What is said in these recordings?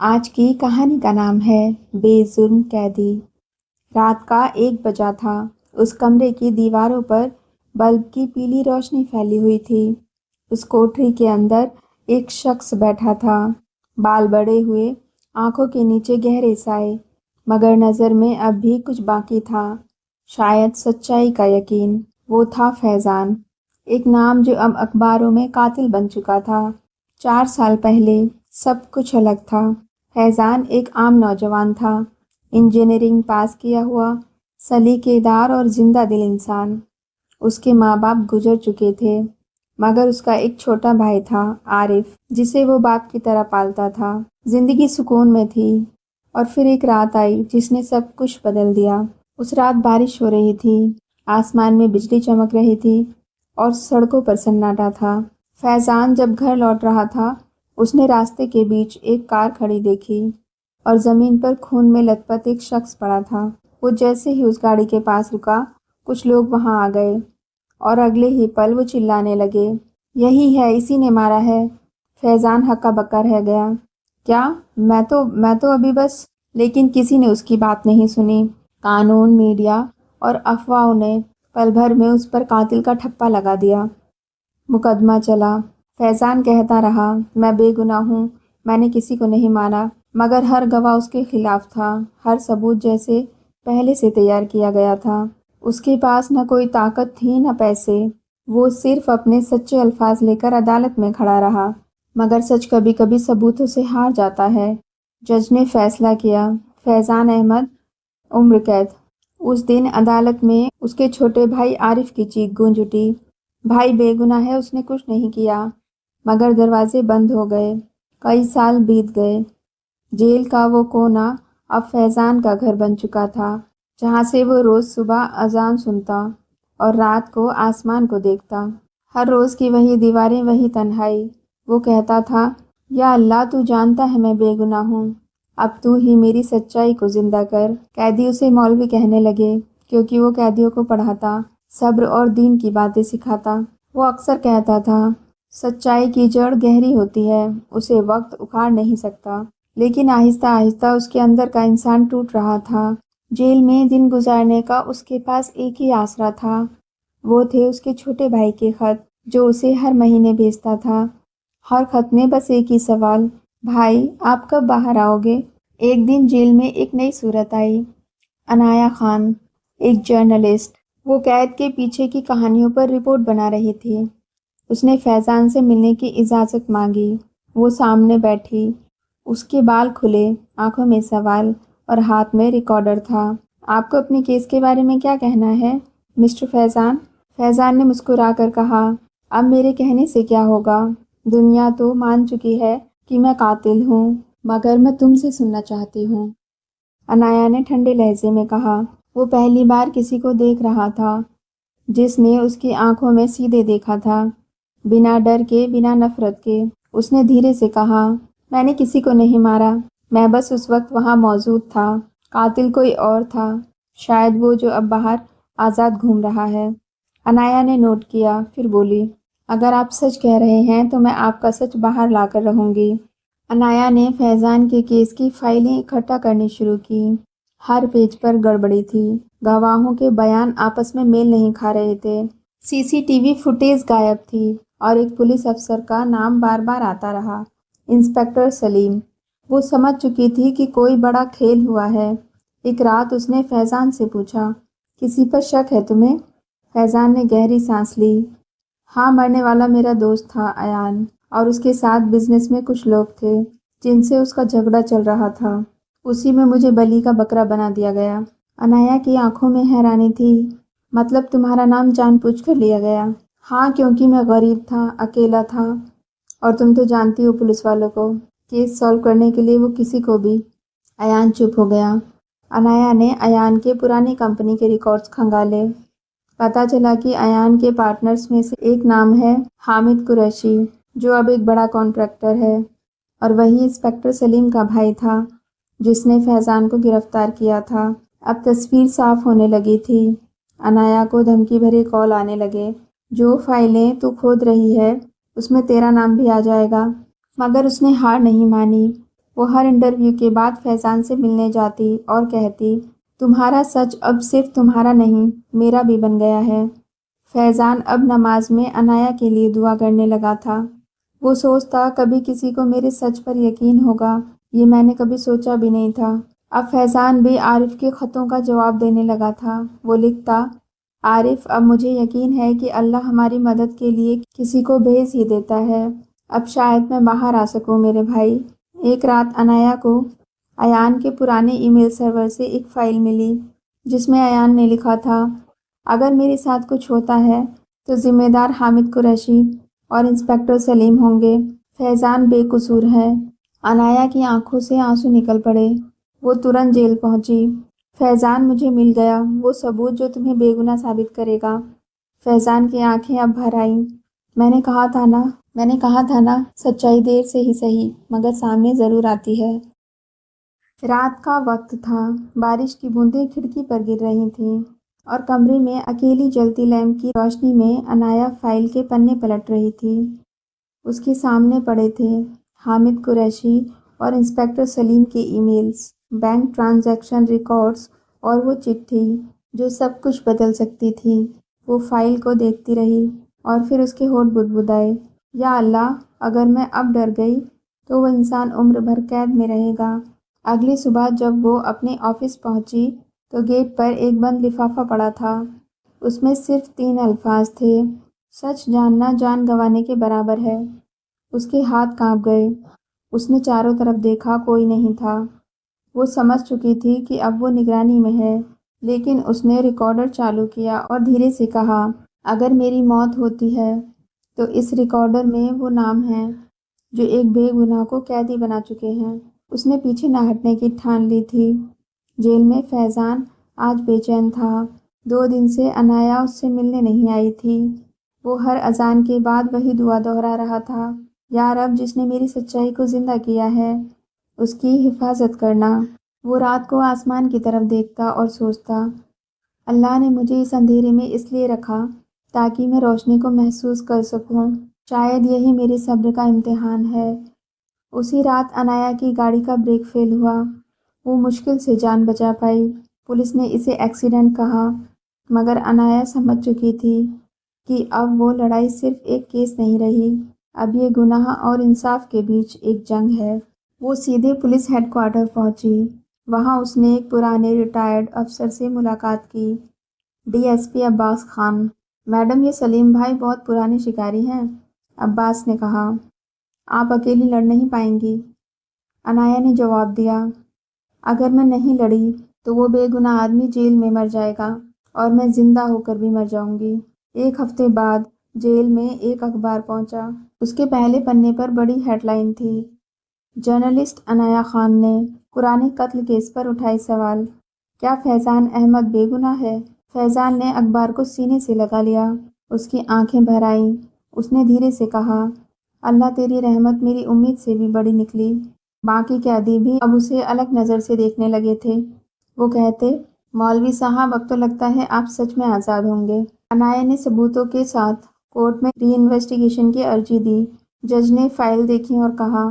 آج کی کہانی کا نام ہے بے جرم قیدی۔ رات کا 1 بجا تھا۔ اس کمرے کی دیواروں پر بلب کی پیلی روشنی پھیلی ہوئی تھی۔ اس کوٹری کے اندر ایک شخص بیٹھا تھا، بال بڑے ہوئے، آنکھوں کے نیچے گہرے سائے، مگر نظر میں اب بھی کچھ باقی تھا، شاید سچائی کا یقین۔ وہ تھا فیضان، ایک نام جو اب اخباروں میں قاتل بن چکا تھا۔ 4 سال پہلے سب کچھ الگ تھا۔ فیضان ایک عام نوجوان تھا، انجینئرنگ پاس کیا ہوا، سلیقے دار اور زندہ دل انسان۔ اس کے ماں باپ گزر چکے تھے، مگر اس کا ایک چھوٹا بھائی تھا، عارف، جسے وہ باپ کی طرح پالتا تھا۔ زندگی سکون میں تھی، اور پھر ایک رات آئی جس نے سب کچھ بدل دیا۔ اس رات بارش ہو رہی تھی، آسمان میں بجلی چمک رہی تھی، اور سڑکوں پر سناٹا تھا۔ فیضان جب گھر لوٹ رہا تھا، اس نے راستے کے بیچ ایک کار کھڑی دیکھی، اور زمین پر خون میں لت پت ایک شخص پڑا تھا۔ وہ جیسے ہی اس گاڑی کے پاس رکا، کچھ لوگ وہاں آ گئے، اور اگلے ہی پل وہ چلانے لگے، یہی ہے، اسی نے مارا ہے۔ فیضان ہکا بکا رہ گیا۔ کیا؟ میں تو ابھی بس… لیکن کسی نے اس کی بات نہیں سنی۔ قانون، میڈیا اور افواہوں نے پل بھر میں اس پر قاتل کا ٹھپا لگا دیا۔ مقدمہ چلا۔ فیضان کہتا رہا، میں بے گناہ ہوں، میں نے کسی کو نہیں مارا، مگر ہر گواہ اس کے خلاف تھا، ہر ثبوت جیسے پہلے سے تیار کیا گیا تھا۔ اس کے پاس نہ کوئی طاقت تھی نہ پیسے، وہ صرف اپنے سچے الفاظ لے کر عدالت میں کھڑا رہا، مگر سچ کبھی کبھی ثبوتوں سے ہار جاتا ہے۔ جج نے فیصلہ کیا، فیضان احمد، عمر قید۔ اس دن عدالت میں اس کے چھوٹے بھائی عارف کی چیخ گونج اٹھی، بھائی بے گناہ ہے، اس نے کچھ نہیں کیا۔ مگر دروازے بند ہو گئے، کئی سال بیت گئے۔ جیل کا وہ کونا اب فیضان کا گھر بن چکا تھا، جہاں سے وہ روز صبح اذان سنتا اور رات کو آسمان کو دیکھتا۔ ہر روز کی وہی دیواریں، وہی تنہائی۔ وہ کہتا تھا، یا اللہ، تو جانتا ہے میں بے گناہ ہوں، اب تو ہی میری سچائی کو زندہ کر۔ قیدی اسے مولوی کہنے لگے، کیونکہ وہ قیدیوں کو پڑھاتا، صبر اور دین کی باتیں سکھاتا۔ وہ اکثر کہتا تھا، سچائی کی جڑ گہری ہوتی ہے، اسے وقت اکھاڑ نہیں سکتا۔ لیکن آہستہ آہستہ اس کے اندر کا انسان ٹوٹ رہا تھا۔ جیل میں دن گزارنے کا اس کے پاس ایک ہی آسرا تھا، وہ تھے اس کے چھوٹے بھائی کے خط، جو اسے ہر مہینے بھیجتا تھا۔ ہر خط میں بس ایک ہی سوال، بھائی آپ کب باہر آؤ گے؟ ایک دن جیل میں ایک نئی صورت آئی۔ عنایہ خان، ایک جرنلسٹ، وہ قید کے پیچھے کی کہانیوں پر رپورٹ بنا رہی تھی۔ اس نے فیضان سے ملنے کی اجازت مانگی۔ وہ سامنے بیٹھی، اس کے بال کھلے، آنکھوں میں سوال، اور ہاتھ میں ریکارڈر تھا۔ آپ کو اپنے کیس کے بارے میں کیا کہنا ہے، مسٹر فیضان؟ فیضان نے مسکرا کر کہا، اب میرے کہنے سے کیا ہوگا؟ دنیا تو مان چکی ہے کہ میں قاتل ہوں، مگر میں تم سے سننا چاہتی ہوں۔ عنایہ نے ٹھنڈے لہجے میں کہا۔ وہ پہلی بار کسی کو دیکھ رہا تھا جس نے اس کی آنکھوں میں سیدھے دیکھا تھا، بنا ڈر کے، بنا نفرت کے۔ اس نے دھیرے سے کہا، میں نے کسی کو نہیں مارا، میں بس اس وقت وہاں موجود تھا۔ قاتل کوئی اور تھا، شاید وہ جو اب باہر آزاد گھوم رہا ہے۔ عنایہ نے نوٹ کیا، پھر بولی، اگر آپ سچ کہہ رہے ہیں تو میں آپ کا سچ باہر لا کر رہوں گی۔ عنایہ نے فیضان کے کیس کی فائلیں اکٹھا کرنی شروع کی۔ ہر پیج پر گڑبڑی تھی، گواہوں کے بیان آپس میں میل نہیں کھا رہے تھے، CCTV فوٹیج غائب تھی، اور ایک پولیس افسر کا نام بار بار آتا رہا، انسپکٹر سلیم۔ وہ سمجھ چکی تھی کہ کوئی بڑا کھیل ہوا ہے۔ ایک رات اس نے فیضان سے پوچھا، کسی پر شک ہے تمہیں؟ فیضان نے گہری سانس لی، ہاں، مرنے والا میرا دوست تھا ایان، اور اس کے ساتھ بزنس میں کچھ لوگ تھے جن سے اس کا جھگڑا چل رہا تھا، اسی میں مجھے بلی کا بکرا بنا دیا گیا۔ عنایہ کی آنکھوں میں حیرانی تھی، مطلب تمہارا نام جان بوجھ کر لیا گیا؟ ہاں، کیونکہ میں غریب تھا، اکیلا تھا، اور تم تو جانتی ہو پولیس والوں کو، کیس سالو کرنے کے لیے وہ کسی کو بھی… ایان چپ ہو گیا۔ عنایہ نے ایان کے پرانی کمپنی کے ریکارڈز کھنگالے۔ پتہ چلا کہ ایان کے پارٹنرز میں سے ایک نام ہے حامد قریشی، جو اب ایک بڑا کانٹریکٹر ہے، اور وہی انسپکٹر سلیم کا بھائی تھا جس نے فیضان کو گرفتار کیا تھا۔ اب تصویر صاف ہونے لگی تھی۔ عنایہ کو دھمکی بھرے کال آنے لگے، جو فائلیں تو کھود رہی ہے اس میں تیرا نام بھی آ جائے گا۔ مگر اس نے ہار نہیں مانی۔ وہ ہر انٹرویو کے بعد فیضان سے ملنے جاتی اور کہتی، تمہارا سچ اب صرف تمہارا نہیں، میرا بھی بن گیا ہے۔ فیضان اب نماز میں عنایہ کے لیے دعا کرنے لگا تھا۔ وہ سوچتا، کبھی کسی کو میرے سچ پر یقین ہوگا، یہ میں نے کبھی سوچا بھی نہیں تھا۔ اب فیضان بھی عارف کے خطوں کا جواب دینے لگا تھا۔ وہ لکھتا، عارف، اب مجھے یقین ہے کہ اللہ ہماری مدد کے لیے کسی کو بھیج ہی دیتا ہے۔ اب شاید میں باہر آ سکوں میرے بھائی۔ ایک رات عنایہ کو ایان کے پرانے ای میل سرور سے ایک فائل ملی جس میں ایان نے لکھا تھا، اگر میرے ساتھ کچھ ہوتا ہے تو ذمہ دار حامد قریشی اور انسپکٹر سلیم ہوں گے۔ فیضان بے قصور ہے۔ عنایہ کی آنکھوں سے آنسو نکل پڑے۔ وہ ترنت جیل پہنچی۔ فیضان، مجھے مل گیا وہ ثبوت جو تمہیں بے گناہ ثابت کرے گا۔ فیضان کی آنکھیں اب بھر آئیں۔ میں نے کہا تھا نا، سچائی دیر سے ہی صحیح مگر سامنے ضرور آتی ہے۔ رات کا وقت تھا۔ بارش کی بوندیں کھڑکی پر گر رہی تھیں اور کمرے میں اکیلی جلتی لیمپ کی روشنی میں عنایہ فائل کے پنے پلٹ رہی تھی۔ اس کے سامنے پڑے تھے حامد قریشی اور انسپکٹر سلیم کے e mails, bank transaction records اور وہ چٹھی جو سب کچھ بدل سکتی تھی۔ وہ فائل کو دیکھتی رہی اور پھر اس کے ہونٹ بدبدائے، یا اللہ، اگر میں اب ڈر گئی تو وہ انسان عمر بھر قید میں رہے گا۔ اگلی صبح جب وہ اپنے آفس پہنچی تو گیٹ پر ایک بند لفافہ پڑا تھا۔ اس میں صرف 3 الفاظ تھے، سچ جاننا جان گنوانے کے برابر ہے۔ اس کے ہاتھ کانپ گئے۔ اس نے چاروں طرف دیکھا، کوئی نہیں تھا۔ وہ سمجھ چکی تھی کہ اب وہ نگرانی میں ہے، لیکن اس نے ریکارڈر چالو کیا اور دھیرے سے کہا، اگر میری موت ہوتی ہے تو اس ریکارڈر میں وہ نام ہیں جو ایک بے گناہ کو قیدی بنا چکے ہیں۔ اس نے پیچھے نہ ہٹنے کی ٹھان لی تھی۔ جیل میں فیضان آج بے چین تھا۔ 2 دن سے عنایہ اس سے ملنے نہیں آئی تھی۔ وہ ہر اذان کے بعد وہی دعا دہرا رہا تھا، یا رب، جس نے میری سچائی کو زندہ کیا ہے، اس کی حفاظت کرنا۔ وہ رات کو آسمان کی طرف دیکھتا اور سوچتا، اللہ نے مجھے اس اندھیرے میں اس لیے رکھا تاکہ میں روشنی کو محسوس کر سکوں۔ شاید یہی میرے صبر کا امتحان ہے۔ اسی رات عنایہ کی گاڑی کا بریک فیل ہوا۔ وہ مشکل سے جان بچا پائی۔ پولیس نے اسے ایکسیڈنٹ کہا، مگر عنایہ سمجھ چکی تھی کہ اب وہ لڑائی صرف ایک کیس نہیں رہی، اب یہ گناہ اور انصاف کے بیچ ایک جنگ ہے۔ وہ سیدھے پولیس ہیڈ کوارٹر پہنچی۔ وہاں اس نے ایک پرانے ریٹائرڈ افسر سے ملاقات کی، ڈی ایس پی عباس خان۔ میڈم، یہ سلیم بھائی بہت پرانے شکاری ہیں، عباس نے کہا۔ آپ اکیلی لڑ نہیں پائیں گی، عنایہ نے جواب دیا۔ اگر میں نہیں لڑی تو وہ بے گناہ آدمی جیل میں مر جائے گا اور میں زندہ ہو کر بھی مر جاؤں گی۔ 1 ہفتے بعد جیل میں ایک اخبار پہنچا۔ اس کے پہلے پنے پر بڑی ہیڈ لائن تھی، جرنلسٹ عنایہ خان نے پرانے قتل کیس پر اٹھائے سوال، کیا فیضان احمد بے گناہ ہے؟ فیضان نے اخبار کو سینے سے لگا لیا۔ اس کی آنکھیں بھر آئیں۔ اس نے دھیرے سے کہا، اللہ تیری رحمت میری امید سے بھی بڑی نکلی۔ باقی قیدی بھی اب اسے الگ نظر سے دیکھنے لگے تھے۔ وہ کہتے، مولوی صاحب، اب تو لگتا ہے آپ سچ میں آزاد ہوں گے۔ عنایہ نے ثبوتوں کے ساتھ کورٹ میں ری انویسٹیگیشن کی عرضی دی۔ جج نے فائل دیکھی اور کہا،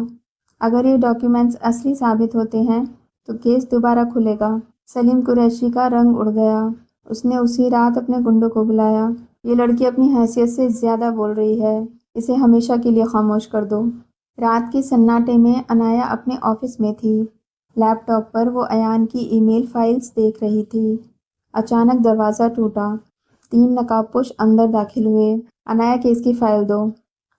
اگر یہ ڈاکیومنٹس اصلی ثابت ہوتے ہیں تو کیس دوبارہ کھلے گا۔ سلیم قریشی کا رنگ اڑ گیا۔ اس نے اسی رات اپنے گنڈوں کو بلایا، یہ لڑکی اپنی حیثیت سے زیادہ بول رہی ہے، اسے ہمیشہ کے لیے خاموش کر دو۔ رات کے سناٹے میں عنایہ اپنے آفس میں تھی۔ لیپ ٹاپ پر وہ ایان کی ای میل فائلز دیکھ رہی تھی۔ اچانک دروازہ ٹوٹا۔ 3 نقاب پوش اندر داخل ہوئے۔ عنایہ، کیس کی فائل دو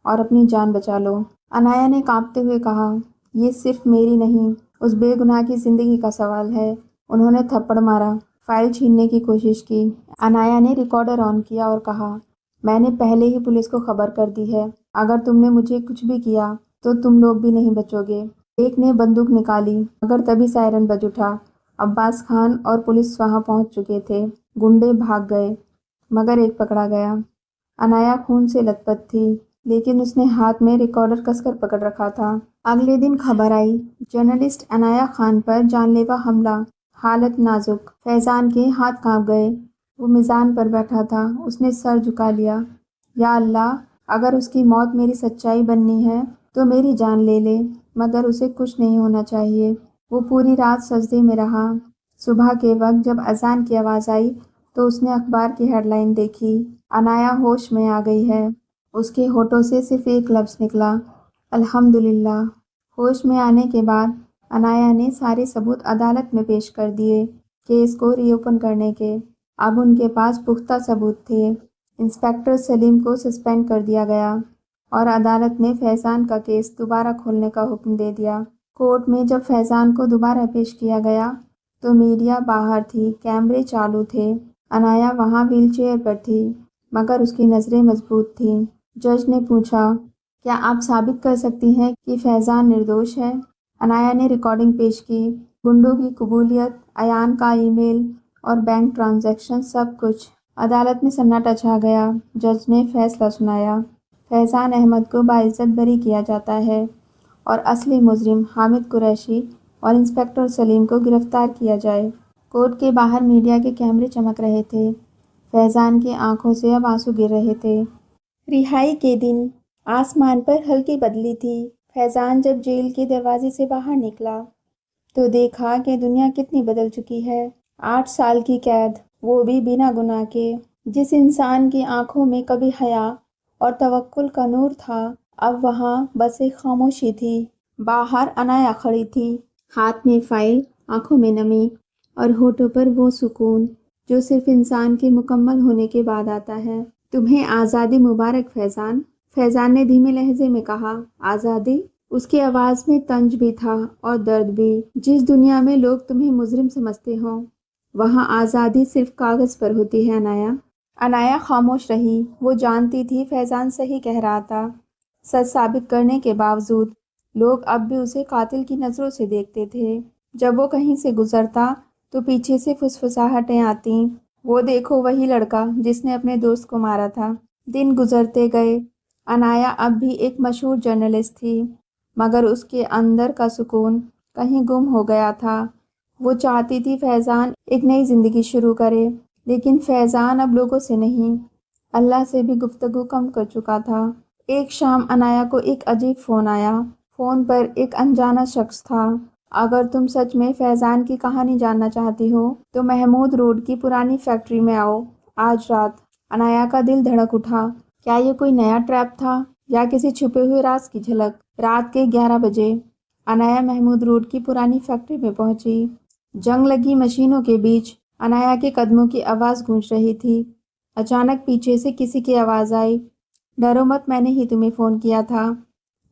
اور اپنی جان بچا لو، عنایہ نے کانپتے ہوئے کہا۔ یہ صرف میری نہیں، اس بے گناہ کی زندگی کا سوال ہے۔ انہوں نے تھپڑ مارا، فائل چھیننے کی کوشش کی۔ عنایہ نے ریکارڈر آن کیا اور کہا، میں نے پہلے ہی پولیس کو خبر کر دی ہے، اگر تم نے مجھے کچھ بھی کیا تو تم لوگ بھی نہیں بچو گے۔ ایک نے بندوق نکالی مگر تبھی سائرن بج اٹھا۔ عباس خان اور پولیس وہاں پہنچ چکے تھے۔ گنڈے بھاگ گئے مگر ایک پکڑا گیا۔ عنایہ خون سے لت پت تھی، لیکن اس نے ہاتھ میں ریکارڈر کس کر پکڑ رکھا تھا۔ اگلے دن خبر آئی، جرنلسٹ عنایہ خان پر جان لیوا حملہ، حالت نازک۔ فیضان کے ہاتھ کانپ گئے۔ وہ میزان پر بیٹھا تھا۔ اس نے سر جھکا لیا، یا اللہ، اگر اس کی موت میری سچائی بننی ہے تو میری جان لے لے۔ مگر اسے کچھ نہیں ہونا چاہیے۔ وہ پوری رات سجدے میں رہا۔ صبح کے وقت جب اذان کی آواز آئی تو اس نے اخبار کی ہیڈ لائن دیکھی، عنایا ہوش میں آ گئی ہے۔ اس کے ہونٹوں سے صرف ایک لفظ نکلا، الحمدللہ۔ ہوش میں آنے کے بعد عنایا نے سارے ثبوت عدالت میں پیش کر دیے کیس کو ری اوپن کرنے کے۔ اب ان کے پاس پختہ ثبوت تھے۔ انسپکٹر سلیم کو سسپینڈ کر دیا گیا اور عدالت نے فیضان کا کیس دوبارہ کھولنے کا حکم دے دیا۔ کورٹ میں جب فیضان کو دوبارہ پیش کیا گیا تو میڈیا باہر تھی، کیمرے چالو تھے۔ عنایا وہاں ویل چیئر پر تھی مگر اس کی نظریں مضبوط تھیں۔ جج نے پوچھا، کیا آپ ثابت کر سکتی ہیں کہ فیضان نردوش ہے؟ عنایا نے ریکارڈنگ پیش کی، گنڈوں کی قبولیت، ایان کا ای میل اور بینک ٹرانزیکشن، سب کچھ۔ عدالت میں سناٹا چھا گیا۔ جج نے فیصلہ سنایا، فیضان احمد کو باعزت بری کیا جاتا ہے اور اصلی مجرم حامد قریشی اور انسپکٹر سلیم کو گرفتار کیا جائے۔ کورٹ کے باہر میڈیا کے کیمرے چمک رہے تھے۔ فیضان کی آنکھوں سے اب آنسو گر رہے تھے۔ رہائی کے دن آسمان پر ہلکی بدلی تھی۔ فیضان جب جیل کے دروازے سے باہر نکلا تو دیکھا کہ دنیا کتنی بدل چکی ہے۔ 8 سال کی قید، وہ بھی بنا گناہ کے۔ جس انسان کی آنکھوں میں کبھی حیا اور توکل کا نور تھا، اب وہاں بس ایک خاموشی تھی۔ باہر عنایا کھڑی تھی، ہاتھ میں فائل، آنکھوں میں نمی اور ہونٹوں پر وہ سکون جو صرف انسان کے مکمل ہونے کے بعد آتا ہے۔ تمہیں آزادی مبارک فیضان، فیضان نے دھیمے لہجے میں کہا۔ آزادی؟ اس کی آواز میں طنز بھی تھا اور درد بھی۔ جس دنیا میں لوگ تمہیں مجرم سمجھتے ہوں، وہاں آزادی صرف کاغذ پر ہوتی ہے عنایا۔ عنایا خاموش رہی۔ وہ جانتی تھی فیضان صحیح کہہ رہا تھا۔ سچ ثابت کرنے کے باوجود لوگ اب بھی اسے قاتل کی نظروں سے دیکھتے تھے۔ جب وہ کہیں سے گزرتا تو پیچھے سے فسفساہٹیں آتیں، وہ دیکھو وہی لڑکا جس نے اپنے دوست کو مارا تھا۔ دن گزرتے گئے۔ عنایا اب بھی ایک مشہور جرنلسٹ تھی مگر اس کے اندر کا سکون کہیں گم ہو گیا تھا۔ وہ چاہتی تھی فیضان ایک نئی زندگی شروع کرے، لیکن فیضان اب لوگوں سے نہیں، اللہ سے بھی گفتگو کم کر چکا تھا۔ ایک شام عنایا کو ایک عجیب فون آیا۔ فون پر ایک انجانا شخص تھا۔ اگر تم سچ میں فیضان کی کہانی جاننا چاہتی ہو تو محمود روڈ کی پرانی فیکٹری میں آؤ آج رات۔ عنایا کا دل دھڑک اٹھا۔ کیا یہ کوئی نیا ٹریپ تھا یا کسی چھپے ہوئے راز کی جھلک؟ رات کے 11 بجے عنایا محمود روڈ کی پرانی فیکٹری میں پہنچی۔ جنگ لگی مشینوں کے بیچ عنایا کے قدموں کی آواز گونج رہی تھی۔ اچانک پیچھے سے کسی کی آواز آئی، ڈرو مت، میں نے ہی تمہیں فون کیا تھا۔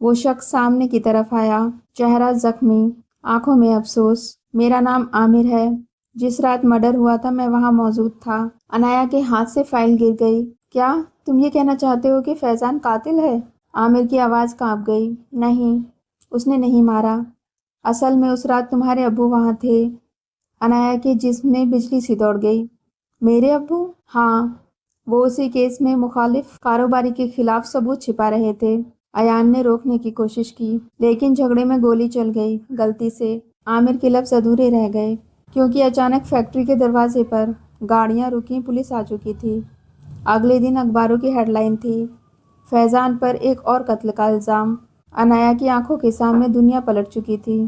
وہ شخص سامنے کی طرف آیا، چہرہ زخمی، آنکھوں میں افسوس۔ میرا نام عامر ہے، جس رات مرڈر ہوا تھا میں وہاں موجود تھا۔ عنایا کے ہاتھ سے فائل گر گئی۔ کیا تم یہ کہنا چاہتے ہو کہ فیضان قاتل ہے؟ عامر کی آواز کانپ گئی۔ نہیں، اس نے نہیں مارا۔ اصل میں اس رات تمہارے ابو وہاں تھے۔ عنایا کے جسم میں بجلی سی دوڑ گئی۔ میرے ابو؟ ہاں، وہ اسی کیس میں مخالف کاروباری کے خلاف ثبوت چھپا رہے تھے۔ ایان نے روکنے کی کوشش کی لیکن جھگڑے میں گولی چل گئی غلطی سے۔ عامر کے لفظ ادھورے رہ گئے کیونکہ اچانک فیکٹری کے دروازے پر گاڑیاں رکیں، پولیس آ چکی تھی۔ اگلے دن اخباروں کی ہیڈ لائن تھی، فیضان پر ایک اور قتل کا الزام۔ عنایا کی آنکھوں کے سامنے دنیا پلٹ چکی تھی۔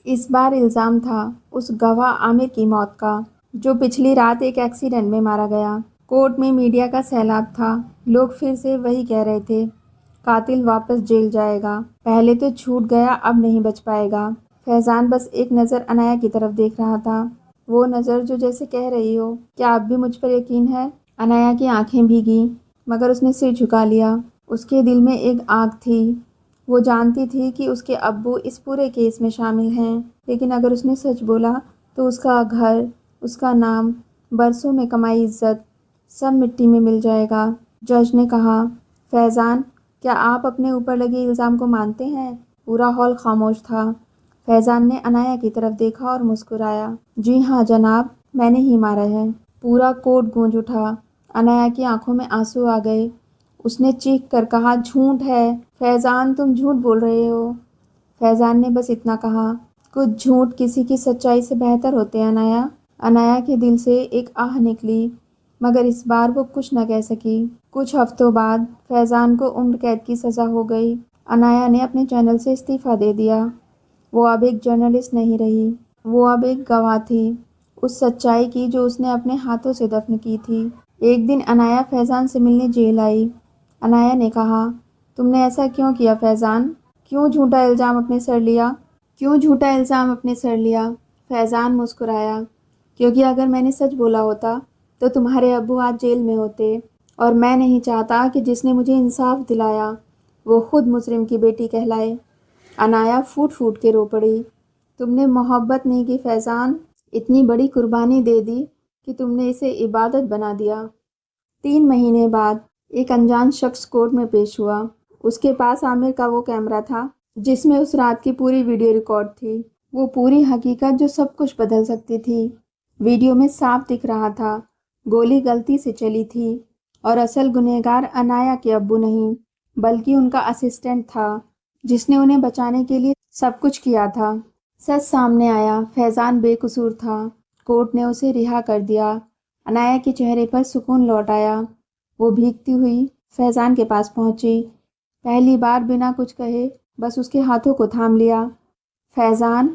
اس بار الزام تھا اس گواہ عامر کی موت کا جو پچھلی رات ایک ایکسیڈنٹ میں مارا گیا۔ کورٹ میں میڈیا کا سیلاب تھا۔ لوگ پھر سے وہی کہہ رہے تھے، قاتل واپس جیل جائے گا۔ پہلے تو چھوٹ گیا، اب نہیں بچ پائے گا۔ فیضان بس ایک نظر عنایا کی طرف دیکھ رہا تھا، وہ نظر جو جیسے کہہ رہی ہو، کیا اب بھی مجھ پر یقین ہے؟ عنایا کی آنکھیں بھیگیں مگر اس نے سر جھکا لیا۔ اس کے دل میں ایک آگ تھی۔ وہ جانتی تھی کہ اس کے ابو اس پورے کیس میں شامل ہیں، لیکن اگر اس نے سچ بولا تو اس کا گھر، اس کا نام، برسوں میں کمائی عزت، سب مٹی میں مل جائے گا۔ جج نے کہا، فیضان، کیا آپ اپنے اوپر لگے الزام کو مانتے ہیں؟ پورا ہال خاموش تھا۔ فیضان نے عنایا کی طرف دیکھا اور مسکرایا، جی ہاں جناب، میں نے ہی مارا ہے۔ پورا کورٹ گونج اٹھا۔ عنایا کی آنکھوں میں آنسو آ گئے۔ اس نے چیخ کر کہا، جھوٹ ہے فیضان، تم جھوٹ بول رہے ہو۔ فیضان نے بس اتنا کہا، کچھ جھوٹ کسی کی سچائی سے بہتر ہوتے ہیں عنایا۔ عنایا کے دل سے ایک آہ نکلی مگر اس بار وہ کچھ نہ کہہ سکی۔ کچھ ہفتوں بعد فیضان کو عمر قید کی سزا ہو گئی۔ عنایا نے اپنے چینل سے استعفیٰ دے دیا۔ وہ اب ایک جرنلسٹ نہیں رہی، وہ اب ایک گواہ تھی اس سچائی کی جو اس نے اپنے ہاتھوں سے دفن کی تھی۔ ایک دن عنایا فیضان سے ملنے جیل آئی۔ عنایا نے کہا، تم نے ایسا کیوں کیا فیضان؟ کیوں جھوٹا الزام اپنے سر لیا؟ فیضان مسکرایا، کیونکہ اگر میں نے سچ بولا ہوتا تو تمہارے ابو آج جیل میں ہوتے، اور میں نہیں چاہتا کہ جس نے مجھے انصاف دلایا وہ خود مجرم کی بیٹی کہلائے۔ عنایا پھوٹ پھوٹ کے رو پڑی، تم نے محبت نہیں کی فیضان، اتنی بڑی قربانی دے دی کہ تم نے اسے عبادت بنا دیا۔ 3 مہینے بعد ایک انجان شخص کورٹ میں پیش ہوا۔ اس کے پاس عامر کا وہ کیمرہ تھا جس میں اس رات کی پوری ویڈیو ریکارڈ تھی، وہ پوری حقیقت جو سب کچھ بدل سکتی تھی۔ ویڈیو میں صاف دکھ رہا تھا گولی غلطی سے چلی تھی اور اصل گنہگار عنایا کے ابو نہیں بلکہ ان کا اسسٹنٹ تھا جس نے انہیں بچانے کے لیے سب کچھ کیا تھا۔ سچ سامنے آیا، فیضان بے قصور تھا، کورٹ نے اسے رہا کر دیا۔ عنایا کے چہرے پر سکون لوٹ آیا، وہ بھیگتی ہوئی فیضان کے پاس پہنچی، پہلی بار بنا کچھ کہے بس اس کے ہاتھوں کو تھام لیا۔ فیضان،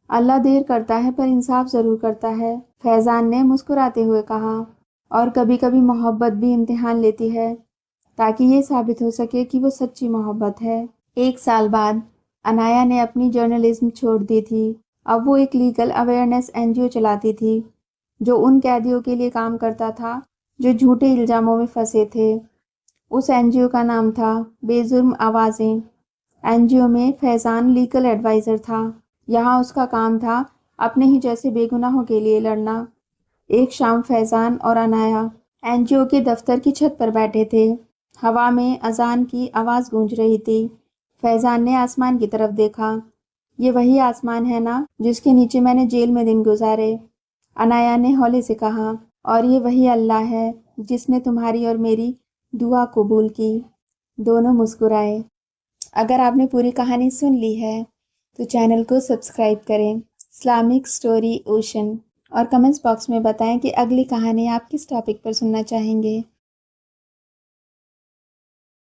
اللہ دیر کرتا ہے پر انصاف ضرور کرتا ہے، فیضان نے مسکراتے ہوئے کہا، اور کبھی کبھی محبت بھی امتحان لیتی ہے تاکہ یہ ثابت ہو سکے کہ وہ سچی محبت ہے۔ 1 سال بعد عنایا نے اپنی جرنلزم چھوڑ دی تھی، اب وہ ایک لیگل اویئرنیس NGO چلاتی تھی جو ان قیدیوں کے لیے کام کرتا تھا جو جھوٹے الزاموں میں پھنسے تھے۔ اس NGO کا نام تھا بے جرم آوازیں۔ NGO میں فیضان لیگل ایڈوائزر تھا، یہاں اس کا کام تھا اپنے ہی جیسے بے گناہوں کے لیے لڑنا۔ ایک شام فیضان اور عنایا NGO کے دفتر کی چھت پر بیٹھے تھے، ہوا میں اذان کی آواز گونج رہی تھی۔ فیضان نے آسمان کی طرف دیکھا، یہ وہی آسمان ہے نا جس کے نیچے میں نے جیل میں دن گزارے؟ عنایا نے ہولے سے کہا، اور یہ وہی اللہ ہے جس نے تمہاری اور میری دعا قبول کی۔ دونوں مسکرائے۔ اگر آپ نے پوری کہانی سن لی ہے تو چینل کو سبسکرائب کریں اسلامک اسٹوری اوشن، اور کمنٹس باکس میں بتائیں کہ اگلی کہانی آپ کس ٹاپک پر سننا چاہیں گے۔